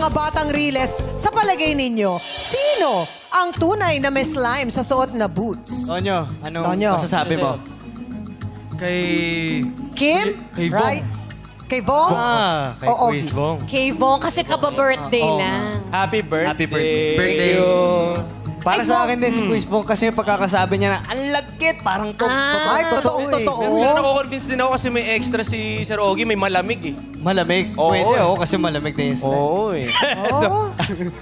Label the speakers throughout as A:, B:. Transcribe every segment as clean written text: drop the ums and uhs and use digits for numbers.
A: mga batang Riles, sa palagay ninyo, sino ang tunay na may slime sa suot na boots?
B: Tonyo, anong
A: Tonyo.
B: masasabi mo?
C: Kay...
A: Kim?
C: Kay Vong.
A: Right? Kay Vong?
B: Kay
A: Oo,
B: Quiz Bong.
D: Kay Vong, kasi kaba-birthday lang.
B: Happy birthday.
C: Happy birthday.
B: Thank you. Para sa akin din si Quiz Bong kasi yung pagkakasabi niya na ang lagkit, parang
A: Ay, totoo.
E: Pero nako-convince din ako kasi may extra si Sir Ogie, may malamig eh.
B: Malamig.
E: Oo.
B: Pwede kasi malamig din yung slime.
E: Oo eh.
A: Oh.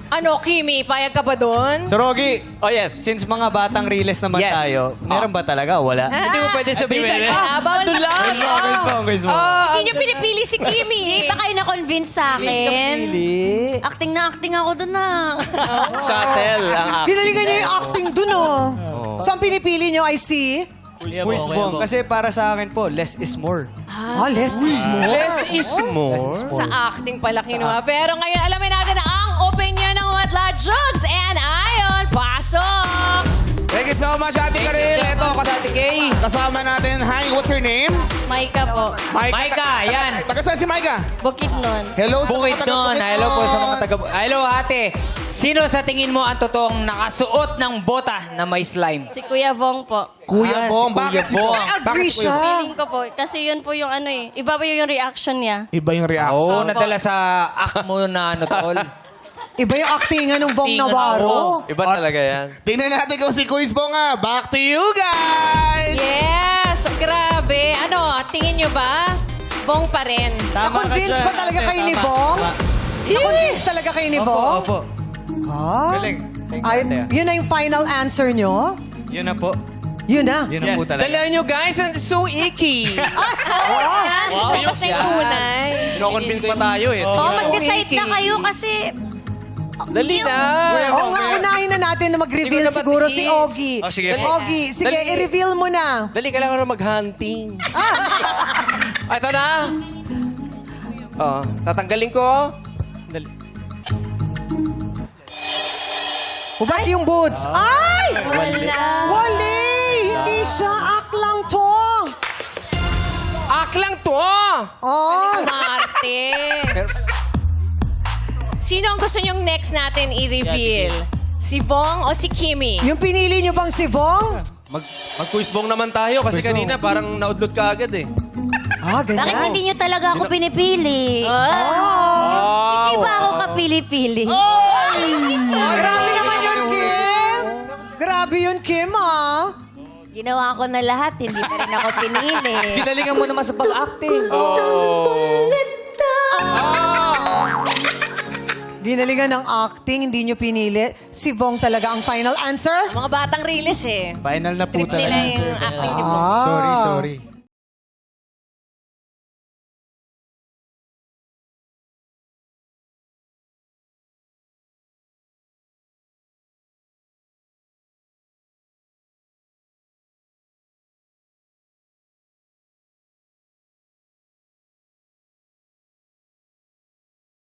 D: Ano, Kimi, payag ka ba doon?
B: So, Rogi, since mga batang Riles naman
C: Yes.
B: tayo, meron ba talaga? o Wala.
E: Hindi mo pwede sabihin sa...
D: Bawal
B: Quiz Bong, Quiz Bong.
D: Hindi niyo pinipili si Kimi.
F: Hindi pa kayo na-convince sa akin. Acting na acting ako dun na.
E: Shuttle ang
A: Pinalingan niyo yung acting dun, oh. So, ang pinipili niyo ay si...
B: Quiz Bong. Kasi para sa akin po, less is more.
A: Less is more.
E: Less is more.
D: Sa acting pala kinuha. Pero ngayon, alamin natin ang opinion ng Madla Jugs and Ayon. Pasok!
G: Thank you so much, Ate Karil. Ito, kasama natin. Hi, what's your name?
D: Maika po.
C: Maika, yan.
G: Taga saan si Maika?
F: Bukid nun.
G: Hello sa
C: Bukid
G: mga taga
C: nun.
G: Bukidnon.
C: Hello po sa mga taga... Hello, ate. Sino sa tingin mo ang totoong nakasuot ng bota na may slime?
F: Si Kuya Vong po.
G: Kuya Bong.
C: si Kuya
G: Bakit si
C: Bong.
G: Bong?
A: Agree siya.
F: Feeling ko po. Kasi yun po yung ano eh. Iba po yung reaction niya.
G: Iba yung reaction.
C: Oo, nadala sa act mo na ano, tol.
A: Iba yung actingan ng Bong
C: Actingan,
A: Navarro.
E: Iba talaga yan.
G: Tingnan natin kung si Quiz Bong nga. Back to you guys!
D: Yes! Grabe. Ano, tingin nyo ba? Bong pa rin.
A: Na-convince ba talaga kayo ni Bong? Na-convince talaga kayo ni Bong?
B: Opo.
A: Ha?
B: Galing. Thank you,
A: Ay,
B: ate.
A: yun na yung final answer nyo?
B: Yun na po.
A: Yun na.
B: Yun na po talaga.
C: Dala nyo guys, and so icky.
D: Wow,
E: ayos
D: sa tunay.
E: Kino-convince pa tayo eh.
F: Oh, mag-decide na kayo kasi...
C: Dali na.
A: Oo nga, unahin na natin na mag-reveal
C: Hindi mo na
A: siguro
C: matiis.
A: si Ogie.
B: Oh, sige.
A: Ogie, sige,
C: Dali.
A: i-reveal mo na.
E: Dali ka lang na mag-hunting.
C: Ito na.
E: Tatanggalin ko. Dali.
A: Hubad yung boots. Ay!
F: Wala.
A: Wali! Hindi siya. Act lang to.
E: Ak lang to!
A: Oh.
D: Marte. Sino ang gusto nyong next natin i-reveal? Si Bong o si Kimi?
A: Yung pinili nyo bang si Vong?
E: Mag-quiz bong naman tayo kasi kanina parang naudlot ka agad eh.
A: Ah, ganyan.
F: Bakit hindi nyo talaga ako pinipili?
A: Oh.
F: Hindi ba ako kapili-pili?
A: Grabe naman yun, Kim. Grabe yun, Kim, ah.
F: Ginawa ko na lahat, hindi pa rin ako pinili.
C: Dinalingan mo naman sa pag-acting.
A: Dinalingan ng acting, hindi nyo pinili. Si Vong talaga ang final answer?
D: Mga batang rilis eh.
B: Final na po
D: Trip nila
B: talaga.
D: yung acting ni Bong.
A: Ah.
B: Sorry.